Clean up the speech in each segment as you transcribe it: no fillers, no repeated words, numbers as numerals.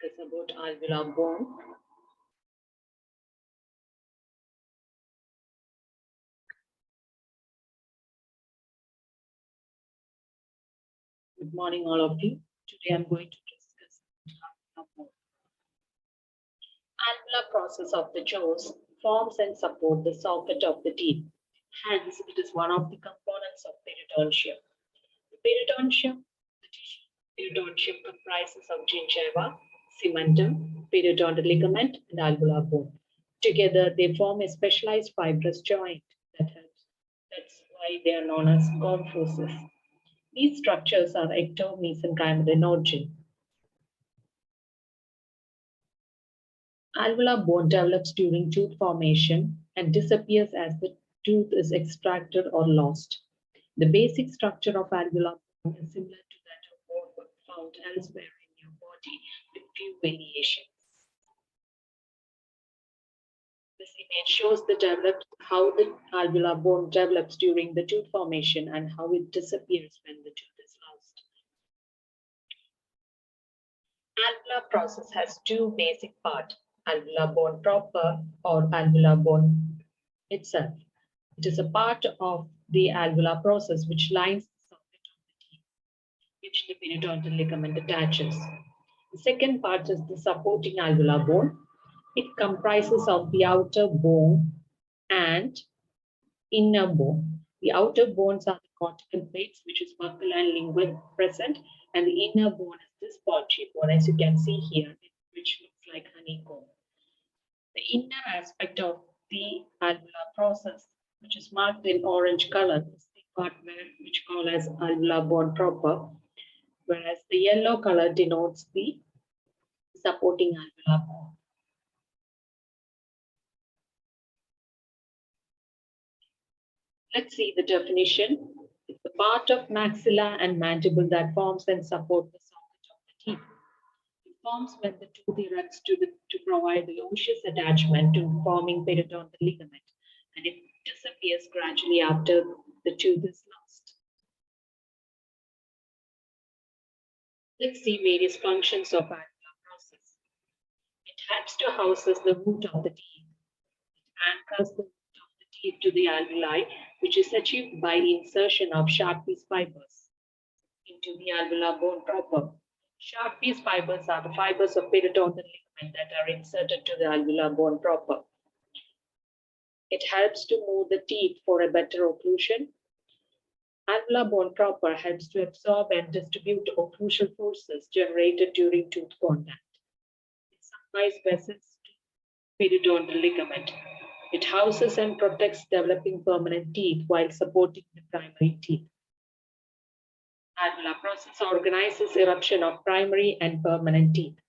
discuss about alveolar bone. Good morning, all of you. Today I'm going to discuss alveolar bone. Alveolar process of the jaws forms and support the socket of the teeth. Hence, it is one of the components of periodontium. The periodontium comprises of gingiva, cementum, periodontal ligament, and alveolar bone. Together, they form a specialized fibrous joint that helps. That's why they are known as confuses. These structures are ectomesenchymal in origin. Alveolar bone develops during tooth formation and disappears as the tooth is extracted or lost. The basic structure of alveolar bone is similar to that of bone found elsewhere in your body with few variations. This image shows how the alveolar bone develops during the tooth formation and how it disappears when the tooth is lost. Alveolar process has two basic parts, alveolar bone proper or alveolar bone itself. It is a part of the alveolar process which lines the socket of the teeth, which the periodontal ligament attaches. The second part is the supporting alveolar bone. It comprises of the outer bone and inner bone. The outer bones are the cortical plates, which is buccal and lingual present, and the inner bone is this spongy bone, as you can see here, which looks like honeycomb. The inner aspect of the alveolar process, which is marked in orange color, is the part which called as alveolar bone proper, whereas the yellow color denotes the supporting alveolar bone. Let's see the definition. It's the part of maxilla and mandible that forms and supports the socket of the teeth. It forms when the tooth erects to provide the osseous attachment to forming periodontal ligament, and it disappears gradually after the tooth is lost. Let's see various functions of alveolar process. It helps to house the root of the teeth. It anchors the root of the teeth to the alveoli, which is achieved by the insertion of sharp piece fibers into the alveolar bone proper. Sharp piece fibers are the fibers of periodontal ligament that are inserted to the alveolar bone proper. It helps to move the teeth for a better occlusion. Alveolar bone proper helps to absorb and distribute occlusal forces generated during tooth contact. It supplies vessels to periodontal ligament. It houses and protects developing permanent teeth while supporting the primary teeth. Alveolar process organizes eruption of primary and permanent teeth.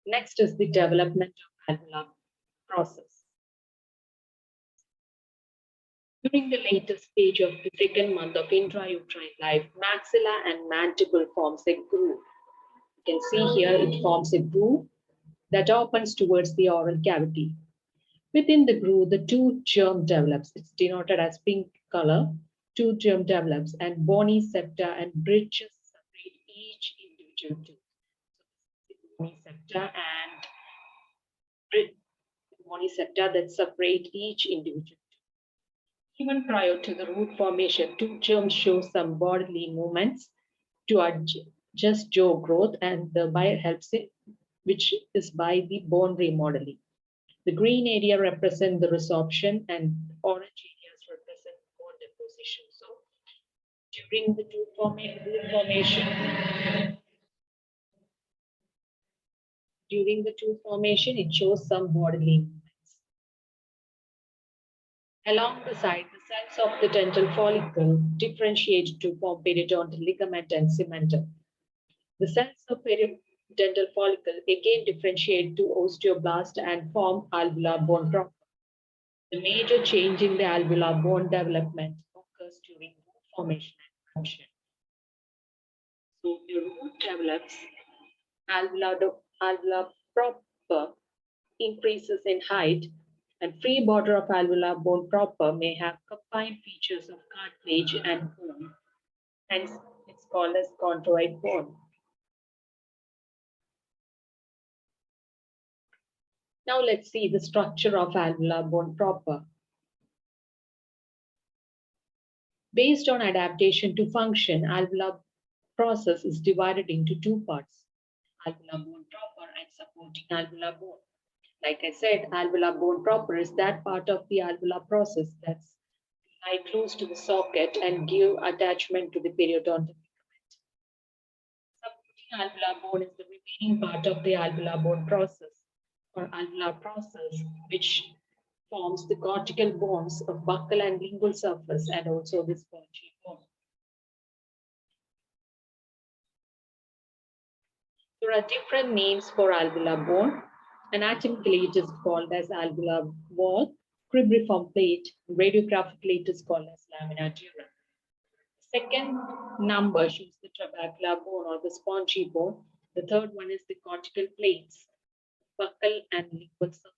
Next is the development of alveolar process. During the latest stage of the second month of intrauterine life, maxilla and mandible forms a groove. You can see here it forms a groove that opens towards the oral cavity. Within the groove, the tooth germ develops. It's denoted as pink color. Tooth germ develops, and bony septa and bridges separate each individual tooth. So bony septa and bony septa that separate each individual tooth. Even prior to the root formation, tooth germs show some bodily movements to adjust jaw growth, and thereby helps it, which is by the bone remodeling. The green area represents the resorption and orange areas represent bone deposition. So during the tooth formation, it shows some bodily movements. Along the side, the cells of the dental follicle differentiate to form periodontal ligament and cementum. The cells of dental follicle again differentiate to osteoblast and form alveolar bone proper. The major change in the alveolar bone development occurs during root formation and function. So the root develops, alveolar proper increases in height, and free border of alveolar bone proper may have combined features of cartilage and bone. Hence, its called as chondroid bone. Now let's see the structure of alveolar bone proper. Based on adaptation to function, alveolar process is divided into two parts, alveolar bone proper and supporting alveolar bone. Like I said, alveolar bone proper is that part of the alveolar process that's lie close to the socket and give attachment to the periodontal ligament. Supporting alveolar bone is the remaining part of the alveolar bone process or alveolar process, which forms the cortical bones of buccal and lingual surface and also the spongy bone. There are different names for alveolar bone. Anatomically, it is called as alveolar wall, cribriform plate. Radiographically, it is called as lamina dura. Second number shows the trabecular bone or the spongy bone. The third one is the cortical plates, buccal and lingual surfaces.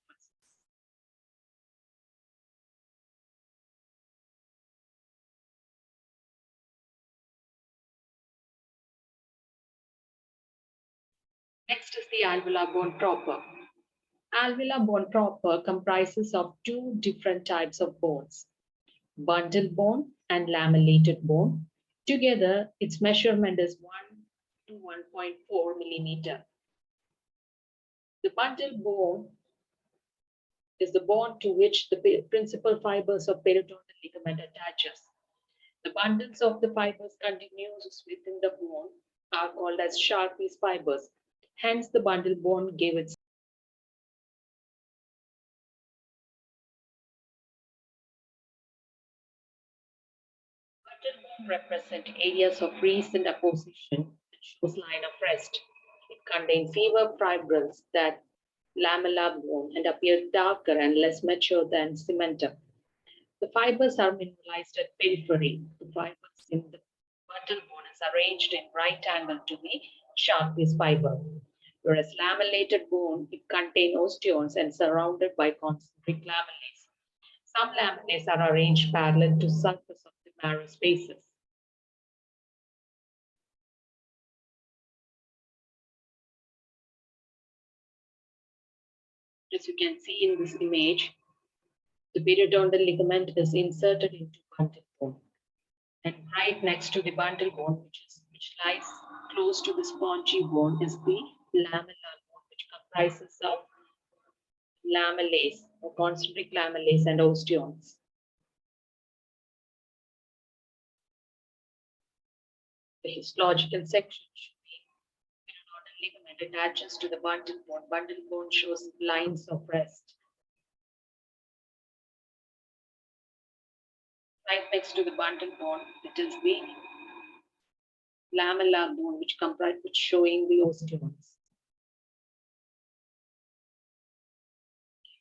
Next is the alveolar bone proper. Alveolar bone proper comprises of two different types of bones, bundle bone and lamellated bone. Together, its measurement is 1 to 1.4 millimeter. The bundle bone is the bone to which the principal fibers of periodontal ligament attaches. The bundles of the fibers continuous within the bone are called as Sharpie's fibers. Hence, the bundle bone gave its bundle bone represent areas of recent apposition and shows line of rest. It contains fewer fibrils than lamellar bone and appear darker and less mature than cementum. The fibers are mineralized at periphery. The fibers in the bundle bone is arranged in right angle to the Sharpie's fiber. Whereas lamellated bone, it contains osteons and surrounded by concentric lamellae. Some lamellae are arranged parallel to surface of the marrow spaces. As you can see in this image, the periodontal ligament is inserted into bundle bone. And right next to the bundle bone, which lies close to the spongy bone, is the lamellar bone, which comprises of lamellae or concentric lamellae and osteons. The histological section should be periodontal ligament attaches to the bundle bone. Bundle bone shows lines of rest. Right next to the bundle bone, it is the lamellar bone, which showing the osteons.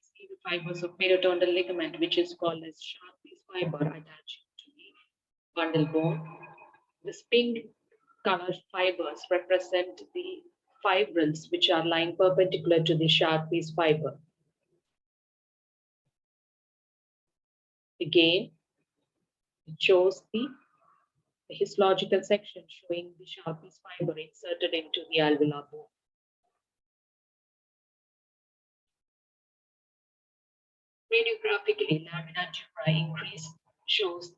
See the fibers of periodontal ligament, which is called as Sharpie's fiber, attached to the bundle bone. The pink colored fibers represent the fibrils, which are lying perpendicular to the Sharpie's fiber. Again, it shows the histological section showing the Sharpie's fiber inserted into the alveolar bone. Radiographically, lamina dura increase shows.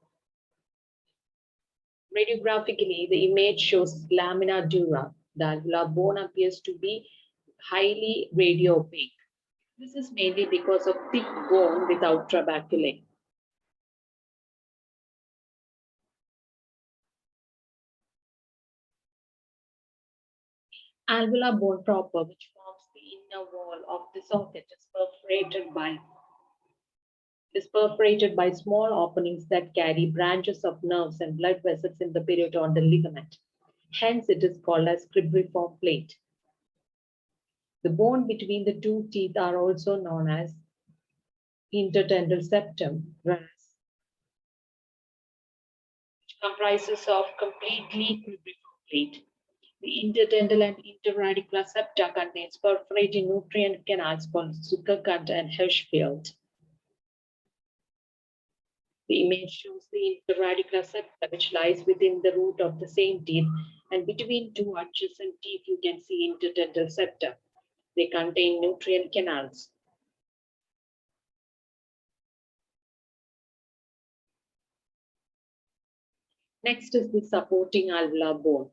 Radiographically, the image shows lamina dura. The alveolar bone appears to be highly radio-opaque. This is mainly because of thick bone without trabeculae. Alveolar bone proper, which forms the inner wall of the socket, is perforated by small openings that carry branches of nerves and blood vessels in the periodontal ligament. Hence, it is called as cribriform plate. The bone between the two teeth are also known as interdental septum, which comprises of completely cribriform plate. The interdental and interradicular septa contains perforating nutrient canals called Zuckerkant and Hirschfeld. The image shows the interradicular septa, which lies within the root of the same teeth, and between two adjacent teeth, you can see interdental septa. They contain nutrient canals. Next is the supporting alveolar bone.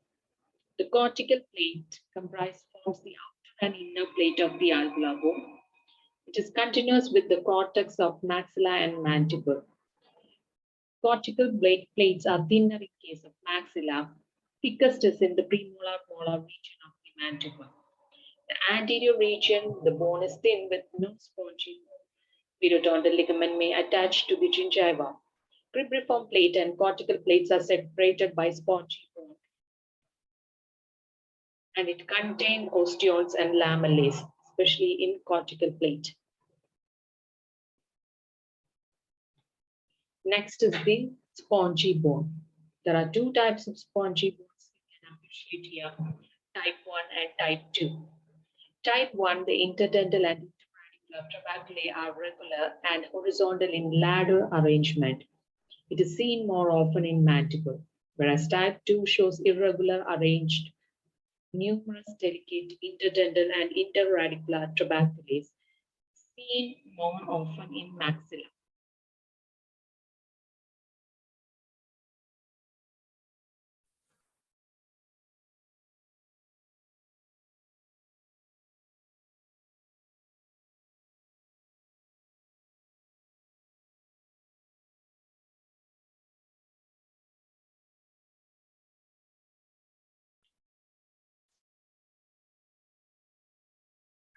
The cortical plate forms the outer and inner plate of the alveolar bone. It is continuous with the cortex of maxilla and mandible. Cortical plates are thinner in case of maxilla. Thickest is in the premolar molar region of the mandible. The anterior region, the bone is thin with no spongy bone. Periodontal ligament may attach to the gingiva. Cribriform plate and cortical plates are separated by spongy bone, and it contains osteoles and lamelles, especially in cortical plate. Next is the spongy bone. There are two types of spongy bones you can appreciate here, type 1 and type 2. Type 1, the interdental and interradicular trabeculae are regular and horizontal in ladder arrangement. It is seen more often in mandible, whereas type 2 shows irregular arranged, numerous delicate interdental and interradicular trabeculae seen more often in maxilla.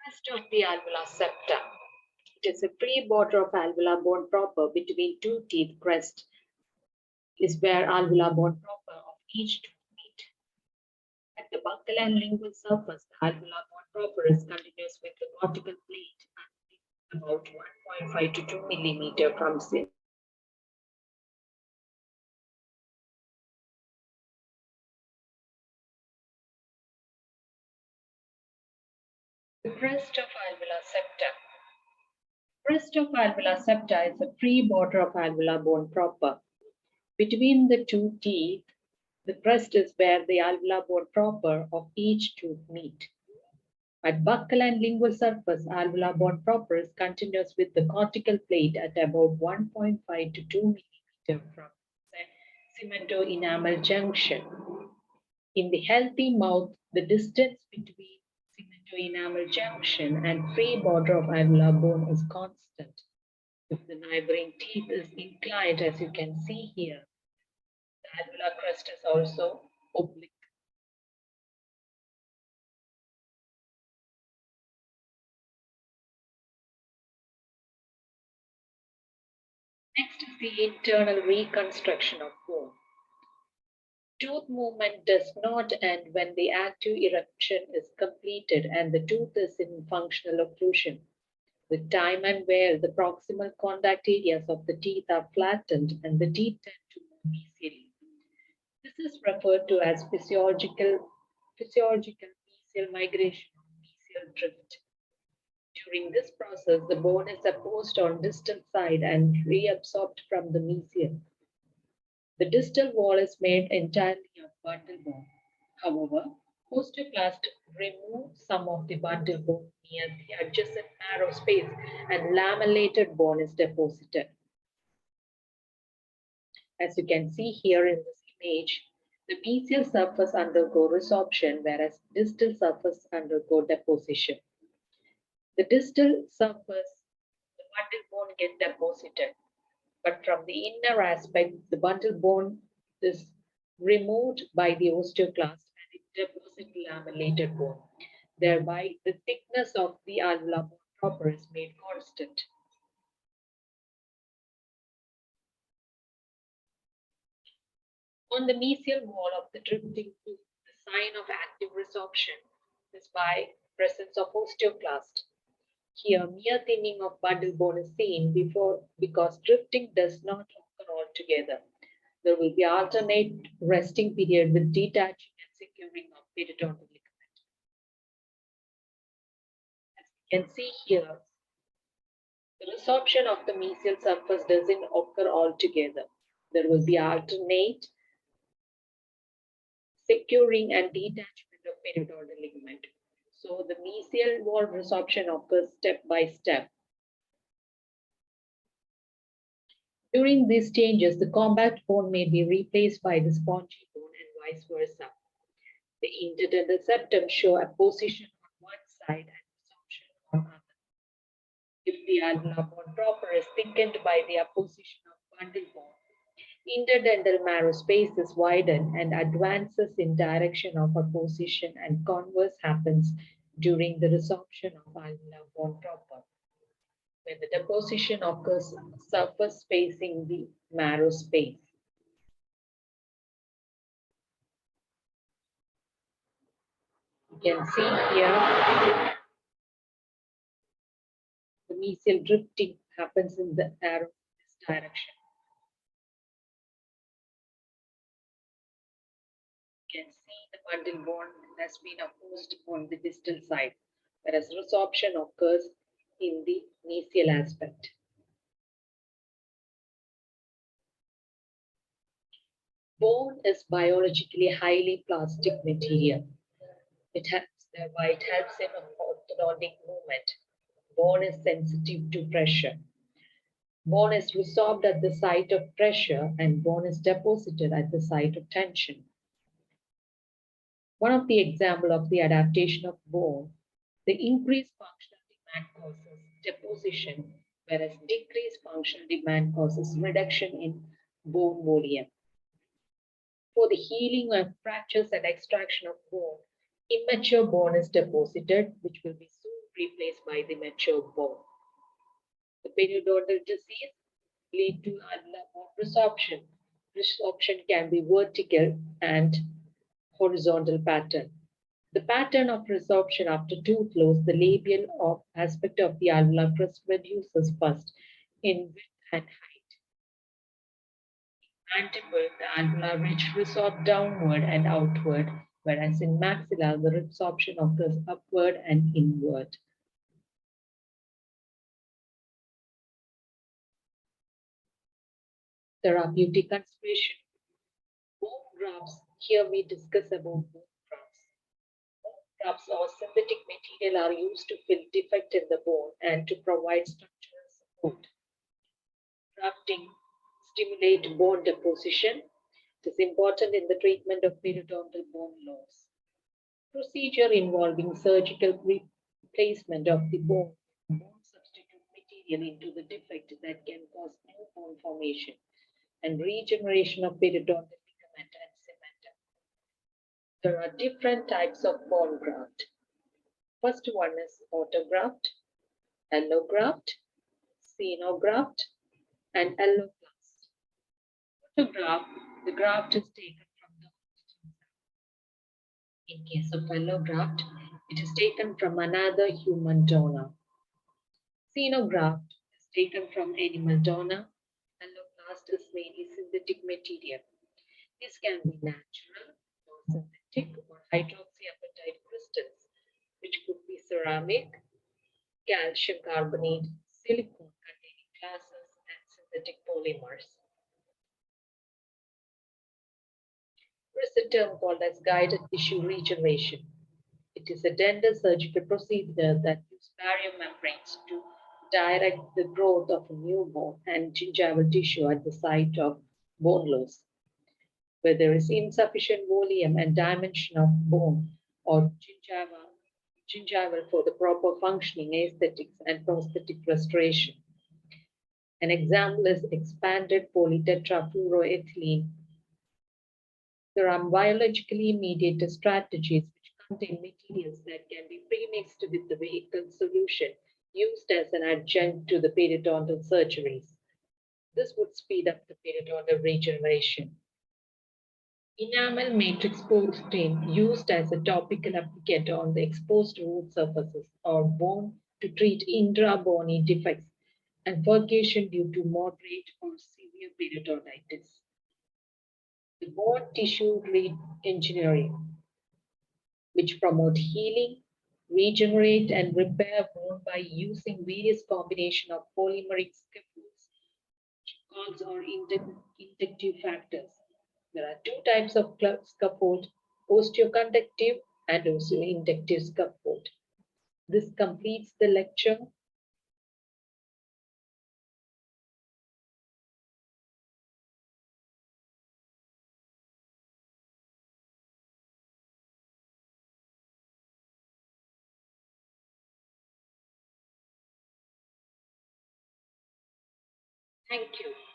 Rest of the alveolar septa. It is a free border of alveolar bone proper between two teeth. Crest is where alveolar bone proper of each tooth meet. At the buccal and lingual surface, the alveolar bone proper is continuous with the cortical plate and about 1.5 to 2 millimeter from the crest of alveolar septa. Crest of alveolar septa is a free border of alveolar bone proper. Between the two teeth, the crest is where the alveolar bone proper of each tooth meet. At buccal and lingual surface, alveolar bone proper is continuous with the cortical plate at about 1.5 to 2 millimeter from cemento-enamel junction. In the healthy mouth, the distance between cemento-enamel junction and free border of alveolar bone is constant. If the neighboring teeth is inclined, as you can see here, the alveolar crest is also oblique. Next is the internal reconstruction of bone. Tooth movement does not end when the active eruption is completed and the tooth is in functional occlusion. With time and wear, the proximal contact areas of the teeth are flattened and the teeth tend to move mesially. This is referred to as physiological mesial migration or mesial drift. During this process, the bone is opposed on distal side and reabsorbed from the mesial. The distal wall is made entirely of bundle bone. However, osteoclasts remove some of the bundle bone near the adjacent narrow space and lamellated bone is deposited. As you can see here in this image, the mesial surface undergo resorption, whereas distal surface undergo deposition. The distal surface, the bundle bone get deposited, but from the inner aspect, the bundle bone is removed by the osteoclast and it deposits lamellated bone. Thereby, the thickness of the alveolar bone proper is made constant. On the mesial wall of the drifting tooth, the sign of active resorption is by presence of osteoclast. Here, mere thinning of bundle bone is seen because drifting does not occur altogether. There will be alternate resting period with detaching and securing of periodontal ligament. As you can see here, The resorption of the mesial surface doesn't occur altogether. There will be alternate securing and detachment of periodontal ligament. So the mesial wall resorption occurs step by step. During these changes, the compact bone may be replaced by the spongy bone and vice versa. The interdental septum show apposition on one side and resorption on other. If the alveolar bone proper is thickened by the apposition of bundle bone, interdental marrow spaces widen and advances in direction of apposition, and converse happens during the resorption of alveolar bone proper. When the deposition occurs, surface facing the marrow space. You can see here the mesial drifting happens in the arrow this direction. You can see the bundle bone has been opposed on the distal side, whereas resorption occurs in the mesial aspect. Bone is biologically highly plastic material. It helps in orthodontic movement. Bone is sensitive to pressure. Bone is resorbed at the site of pressure and bone is deposited at the site of tension. One of the examples of the adaptation of bone, the increased functional demand causes deposition, whereas decreased functional demand causes reduction in bone volume. For the healing of fractures and extraction of bone, immature bone is deposited, which will be soon replaced by the mature bone. The periodontal disease lead to alveolar bone resorption. Resorption can be vertical and horizontal pattern. The pattern of resorption after tooth loss, the labial aspect of the alveolar crest reduces first in width and height. In mandible, the alveolar ridge resorb downward and outward, whereas in maxilla, the resorption occurs upward and inward. Therapeutic consideration. Bone grafts. Here we discuss about bone grafts. Bone grafts or synthetic material are used to fill defect in the bone and to provide structural support. Grafting stimulate bone deposition. It is important in the treatment of periodontal bone loss. Procedure involving surgical replacement of the bone substitute material into the defect that can cause new bone formation and regeneration of periodontal ligament and cement. There are different types of bone graft. First one is autograft, allograft, xenograft, and alloplast. Autograft, the graft is taken from the host. In case of allograft, it is taken from another human donor. Xenograft is taken from animal donor. Alloplast is mainly synthetic material. This can be natural, or synthetic, or hydroxyapatite crystals, which could be ceramic, calcium carbonate, silicone containing glasses, and synthetic polymers. There is a term called as guided tissue regeneration. It is a dental surgical procedure that uses barrier membranes to direct the growth of a new bone and gingival tissue at the site of bone loss. Where there is insufficient volume and dimension of bone or gingival for the proper functioning, aesthetics, and prosthetic restoration. An example is expanded polytetrafluoroethylene. There are biologically mediated strategies which contain materials that can be premixed with the vehicle solution used as an adjunct to the periodontal surgeries. This would speed up the periodontal regeneration. Enamel matrix protein used as a topical applicator on the exposed root surfaces or bone to treat intra-bony defects and furcation due to moderate or severe periodontitis. The bone tissue re-engineering, which promote healing, regenerate and repair bone by using various combination of polymeric scaffolds, COGS or inductive factors. There are two types of scaffold, osteoconductive and osteoinductive scaffold. This completes the lecture. Thank you.